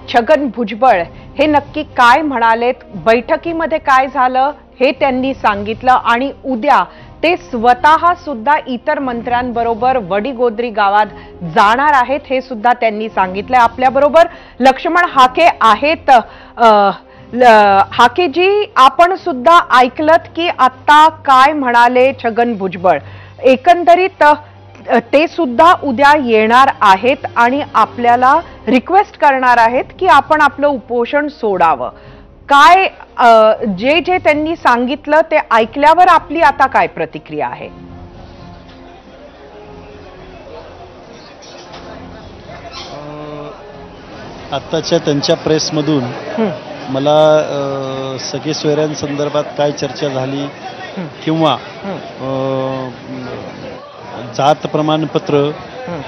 छगन भुजबळ हे नक्की काय म्हणालेत, बैठकीमध्ये काय झालं हे त्यांनी सांगितलं आणि उद्या ते स्वतः सुद्धा इतर मंत्र्यांबरोबर वडीगोद्री गावात जाणार आहेत हे सुद्धा त्यांनी सांगितलं। आपल्याबरोबर लक्ष्मण हाके आहेत। हाकेजी, आपण सुद्धा ऐकलत की आता काय म्हणाले छगन भुजबळ। एकंदरीत ते सुद्धा उद्या येणार आहेत आणि आपल्याला रिक्वेस्ट करणार आहेत की आपण आपलं उपोषण सोडावं। काय जे जे त्यांनी सांगितलं ते ऐकल्यावर आपली आता काय प्रतिक्रिया आहे? आताच्या त्यांच्या प्रेसमधून मला सगळे सोयऱ्यांसंदर्भात काय चर्चा झाली किंवा जात प्रमाणपत्र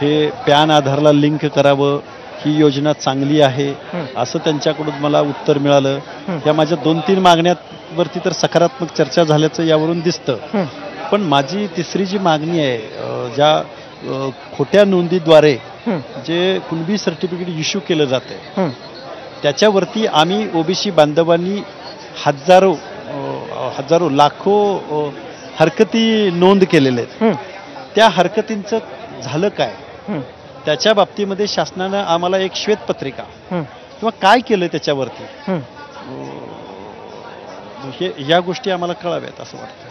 हे पॅन आधारला लिंक करावं, ही योजना चांगली आहे असं त्यांच्याकडून मला उत्तर मिळालं। या माझ्या 2-3 मागण्यांवरती तर सकारात्मक चर्चा झाल्याचं यावरून दिसतं। पण माझी तिसरी जी मागणी आहे, ज्या खोट्या नोंदीद्वारे जे कुणबी सर्टिफिकेट इश्यू केलं जाते त्याच्यावरती आम्ही ओबीसी बांधवांनी हजारो लाखो हरकती नोंद केलेल्या आहेत। त्या हरकतींचं झालं काय, त्याच्या बाबतीमध्ये शासनानं आम्हाला एक श्वेतपत्रिका किंवा काय केलं त्याच्यावरती या गोष्टी आम्हाला कळाव्यात असं वाटतं।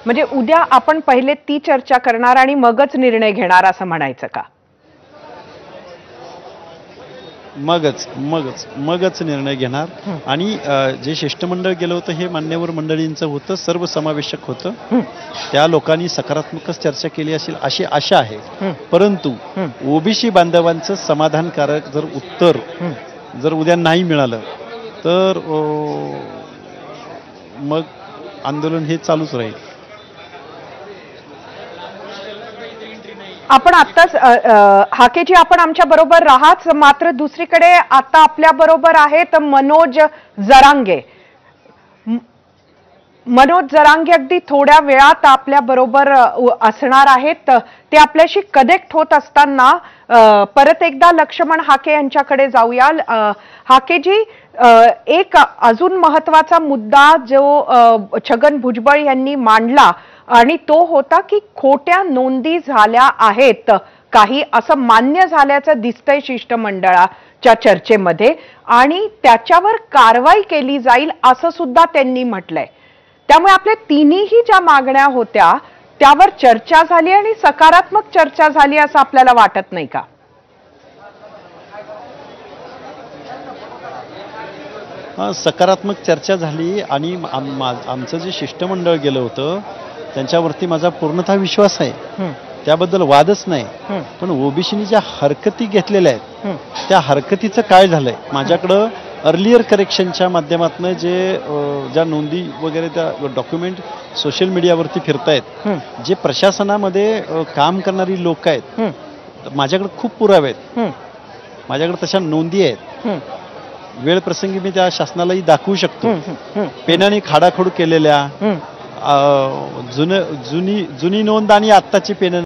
म्हणजे उद्या आपण पहिले ती चर्चा करणार आणि मगच निर्णय घेणार असं म्हणायचं का? मगच निर्णय घेणार। आणि जे शिष्टमंडळ गेलं होतं हे मान्यवर मंडळींचं होतं, सर्वसमावेशक होतं। त्या लोकांनी सकारात्मकच चर्चा केली असेल अशी आशा आहे। परंतु ओबीसी बांधवांचं समाधानकारक जर उत्तर जर उद्या नाही मिळालं तर मग आंदोलन हे चालूच राहील। आपण आत्ताच हाकेजी आपण आमच्या बरोबर राहाच, मात्र दुसरीकडे आता आपल्या बरोबर आहेत मनोज जरांगे। मनोज जरांगे अगदी थोड्या वेळात आपल्या बरोबर असणार आहेत। ते आपल्याशी कनेक्ट होत असताना परत एकदा लक्ष्मण हाके यांच्याकडे जाऊया। हाकेजी, एक अजून महत्वाचा मुद्दा जो छगन भुजबळ यांनी मांडला आणि तो होता की खोट्या नोंदी झाल्या आहेत काही, असं मान्य झाल्याचं दिसतंय शिष्टमंडळाच्या चर्चेमध्ये आणि त्याच्यावर कारवाई केली जाईल असं सुद्धा त्यांनी म्हटलंय। त्यामुळे आपल्या तिन्ही ज्या मागण्या होत्या त्यावर चर्चा झाली आणि सकारात्मक चर्चा झाली असं आपल्याला वाटत नाही का? सकारात्मक चर्चा झाली आणि आमचं जे शिष्टमंडळ गेलं होतं त्यांच्यावरती माझा पूर्णतः विश्वास आहे, त्याबद्दल वादच नाही। पण ओबीसीनी ज्या हरकती घेतलेल्या आहेत त्या हरकतीचं काय झालंय, माझ्याकडं अर्लियर करेक्शनच्या माध्यमातून ज्या नोंदी वगैरे त्या डॉक्युमेंट सोशल मीडियावरती फिरतायत, जे प्रशासनामध्ये काम करणारी लोक आहेत, माझ्याकडे खूप पुरावे आहेत, माझ्याकडे तशा नोंदी आहेत। वेळ प्रसंगी मी त्या शासनालाही दाखवू शकतो। पेनाने खाडाखोड केलेल्या जुनी नोंद आणि आत्ताची पेन